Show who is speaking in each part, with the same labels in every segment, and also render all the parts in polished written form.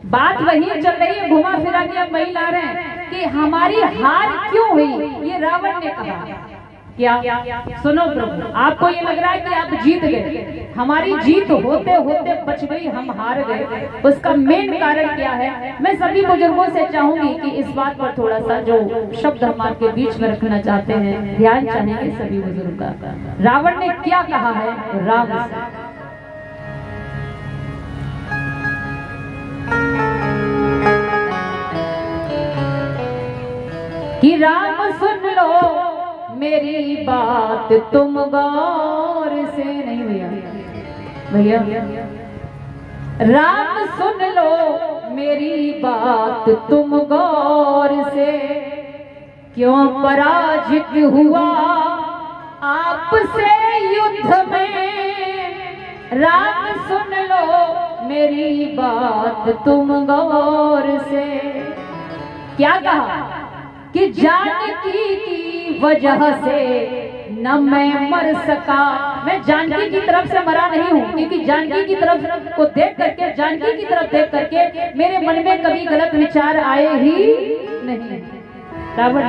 Speaker 1: बात वही चल रही है, घुमा फिरा के अब वही ला रहे हैं कि हमारी हार क्यों हुई, ये रावण ने कहा। क्या सुनो प्रभु, आपको ये लग रहा है कि आप जीत गए, हमारी जीत होते होते बच गई, हम हार गए। उसका मेन कारण क्या है, मैं सभी बुजुर्गों से चाहूंगी कि इस बात पर थोड़ा सा जो शब्द हम आपके बीच में रखना चाहते हैं, ध्यान चाहेंगे सभी बुजुर्ग का। रावण ने क्या कहा है राम से, कि राम सुन लो मेरी बात तुम गौर से, नहीं भैया भैया, राम सुन लो मेरी बात तुम गौर से, क्यों पराजित हुआ आपसे युद्ध में, राम सुन लो मेरी बात तुम गौर से। क्या कहा कि जानकी की वजह से न मैं मर सका, मैं जानकी की तरफ से मरा नहीं हूँ, क्योंकि जानकी की तरफ को देख करके, जानकी की तरफ देख करके मेरे मन में कभी गलत विचार आए ही नहीं। रावण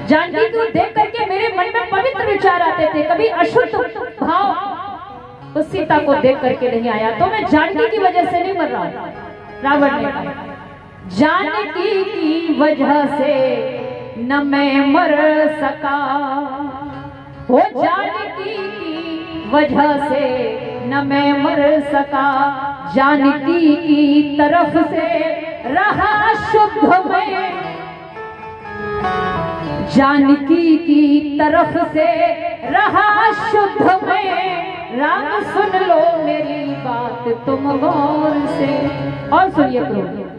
Speaker 1: जानकी को देख करके मेरे मन में पवित्र विचार आते थे, कभी अशुद्ध भाव उस सीता को देख करके नहीं आया, तो मैं जानकी की वजह से नहीं मर रहा हूँ। रावण ने कहा जानकी की वजह से न मैं मर सका, हो जानकी की वजह से न मैं मर सका, जानकी की तरफ से रहा शुद्ध में, जानकी की तरफ से रहा शुद्ध में, राम सुन लो मेरी बात तुम गौर से। और सुनिए तो,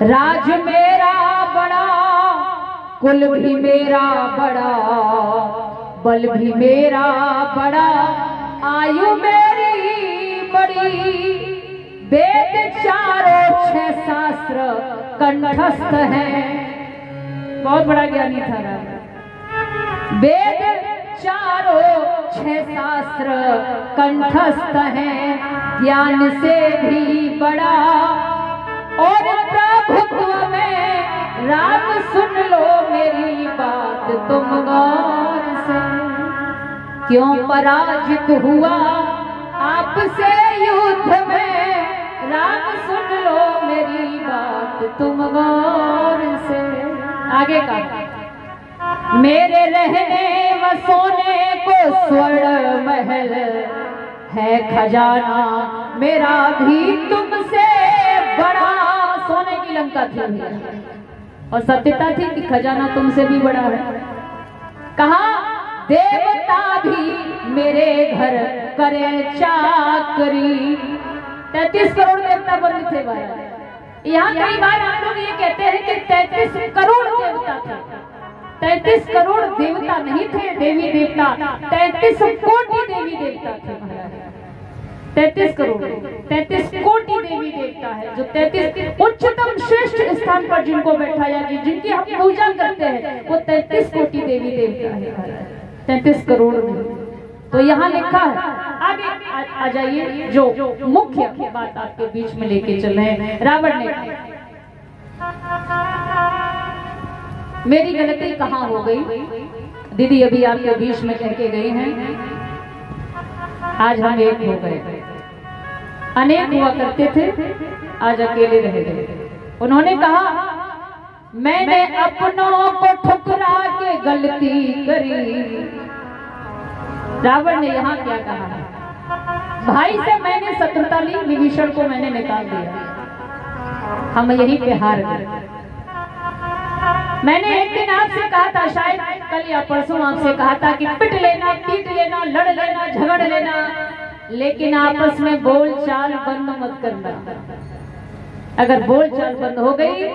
Speaker 1: राज मेरा बड़ा, कुल भी मेरा बड़ा, बल भी मेरा बड़ा, आयु मेरी बड़ी, वेद चारों 6 शास्त्र कंठस्थ है, बहुत बड़ा ज्ञानी था राम। वेद चारों 6 शास्त्र कंठस्थ है, ज्ञान से भी बड़ा और प्रभुत्व में, राम सुन लो मेरी बात तुम गौर से, क्यों पराजित हुआ आपसे युद्ध में, राम सुन लो मेरी बात तुम गौर से। आगे का, मेरे रहने व सोने को स्वर्ण महल है, खजाना मेरा भी तुमसे बड़ा, सोने की लंका थी और सत्यता थी कि खजाना तुमसे भी बड़ा है। कहा देवता भी मेरे घर करे चाकरी, 33 करोड़ देवता बंद थे भाई। यहाँ कई बार हम लोग ये कहते हैं कि 33 करोड़ देवता थे, 33 करोड़ देवता नहीं थे देवी देवता, 33 कोटि देवी देवता थे। 33 करोड़ 33 कोटि देवी देवता है, जो 33 उच्चतम श्रेष्ठ स्थान पर जिनको बैठाया, जिनकी हम पूजा करते हैं, वो 33 कोटि देवी देवता है, 33 करोड़ नहीं। तो यहाँ लिखा है, आगे आ जाइए, जो मुख्य बात आपके बीच में लेके चल रहे हैं। रावण ने मेरी गलती कहाँ हो गई, दीदी अभी आपके बीच में कह के गई हैं, आज हम एक हो गए, अनेक हुआ करते थे, आज अकेले रह गए। उन्होंने कहा मैंने अपनों को ठुकरा के गलती करी। रावण ने यहाँ क्या कहा, भाई से मैंने शत्रुता ली, विभीषण को मैंने निकाल दिया, हम यहीं पे हार गए। मैंने एक दिन आपसे कहा था, शायद कल या परसों आपसे कहा था कि पिट लेना, पीट लेना, लड़ लेना, झगड़ लेना, लेकिन आपस में बोलचाल बंद मत करना। अगर बोलचाल बंद हो गई,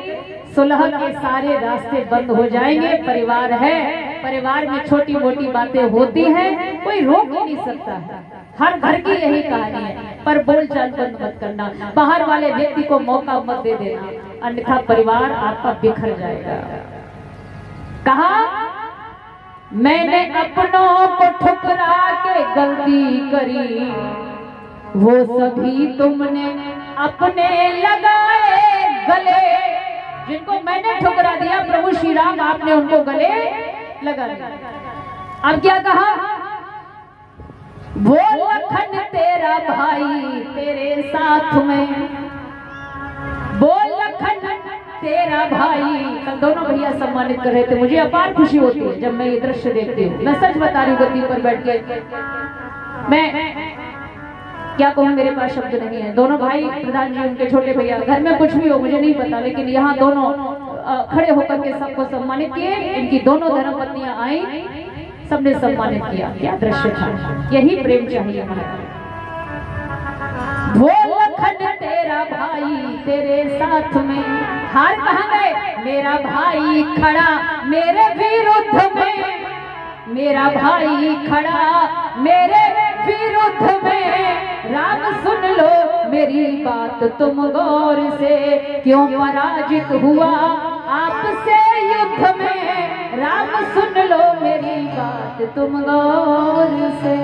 Speaker 1: सुलह के सारे रास्ते बंद हो जाएंगे। परिवार है, परिवार में छोटी मोटी बातें होती हैं, कोई रोक ही नहीं सकता है, हर घर की यही कहानी है। पर बोलचाल बंद मत करना, बाहर वाले व्यक्ति को मौका मत दे देना, अन्यथा परिवार आपका बिखर जाएगा। कहा मैंने अपनों को ठुकरा के गलती करी, वो सभी तुमने अपने लगाए श्री राम आपने उनको गले लगा दिया। अब क्या कहा, वो लखन तेरा भाई तेरे साथ में, वो लखन तेरा भाई। कल दोनों भैया सम्मानित कर रहे थे, मुझे अपार खुशी होती है जब मैं ये दृश्य देखती हूँ। मैं सच बता रही हूँ, गद्दी पर बैठ के मैं क्या कहूँ, मेरे पास शब्द नहीं है। दोनों भाई प्रधान जी, उनके छोटे भैया, घर में कुछ भी हो मुझे नहीं पता, लेकिन यहाँ दोनों खड़े होकर के सबको सम्मानित किए। इनकी दोनों धर्मपत्नियां आई, सबने सम्मानित किया। क्या दृश्य था, यही प्रेम चाहिए हमें। वो लखन तेरा भाई तेरे साथ में, हार कहाँ गए, मेरा भाई खड़ा मेरे विरुद्ध में, मेरा भाई खड़ा मेरे विरुद्ध में। राम सुन लो मेरी बात तुम गौर से, क्यों पराजित हुआ आपसे युद्ध में। राम सुन लो मेरी बात तुम गौर से।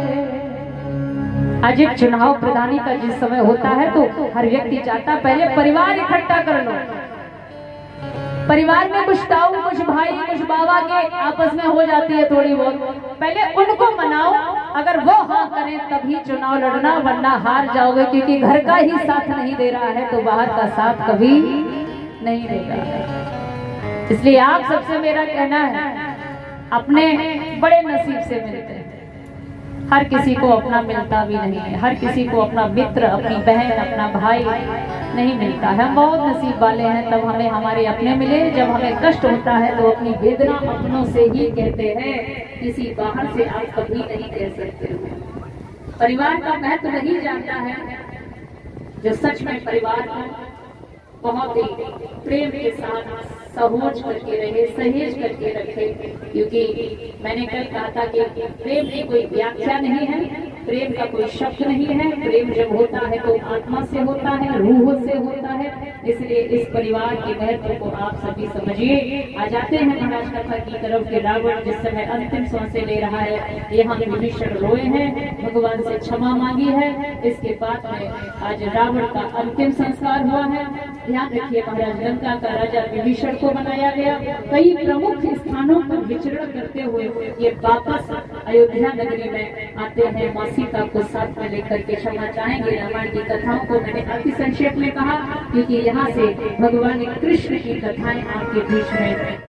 Speaker 1: आज एक चुनाव प्रधानी का जिस समय होता है तो हर व्यक्ति चाहता पहले परिवार इकट्ठा कर लो। परिवार में कुछ ताऊ, कुछ भाई, कुछ बाबा के आपस में हो जाती है थोड़ी बहुत, पहले उनको मनाओ। अगर वो हाँ करें तभी चुनाव लड़ना, वरना हार जाओगे, क्योंकि घर का ही साथ नहीं दे रहा है तो बाहर का साथ कभी नहीं देगा। इसलिए आप सबसे मेरा कहना है, अपने बड़े नसीब से मिलते हैं। हर किसी को अपना मिलता भी नहीं है, हर किसी को अपना मित्र, अपनी बहन, अपना भाई नहीं मिलता है। हम बहुत नसीब वाले हैं, तब हमें हमारे अपने मिले। जब हमें कष्ट होता है तो अपनी वेदना अपनों से ही कहते हैं, किसी बाहर से आप कभी नहीं कह सकते। परिवार का महत्व नहीं जानता है जो सच में परिवार को बहुत ही प्रेम के साथ सहोज करके रहे, सहेज करके रखे। क्योंकि मैंने कल कहा था कि प्रेम की कोई व्याख्या नहीं है, प्रेम का कोई शब्द नहीं है। प्रेम जब होता है तो आत्मा से होता है, रूह से होता है। इसलिए इस परिवार के महत्व को आप सभी समझिए। आ जाते हैं महाराज कथा की तरफ के रावण जिस समय अंतिम सांसें ले रहा है, यहाँ विभीषण रोए हैं, भगवान से क्षमा मांगी है। इसके बाद में आज रावण का अंतिम संस्कार हुआ है। ध्यान रखिए, महाराज लंका का राजा विभीषण को बनाया गया। कई प्रमुख स्थानों पर विचरण करते हुए ये वापस अयोध्या नगरी में आते हैं। माँ सीता को साथ में लेकर के क्षमा चाहेंगे। रामायण की कथाओं को मैंने अति संक्षेप में कहा, क्योंकि यहाँ से भगवान कृष्ण की कथाएं आपके बीच में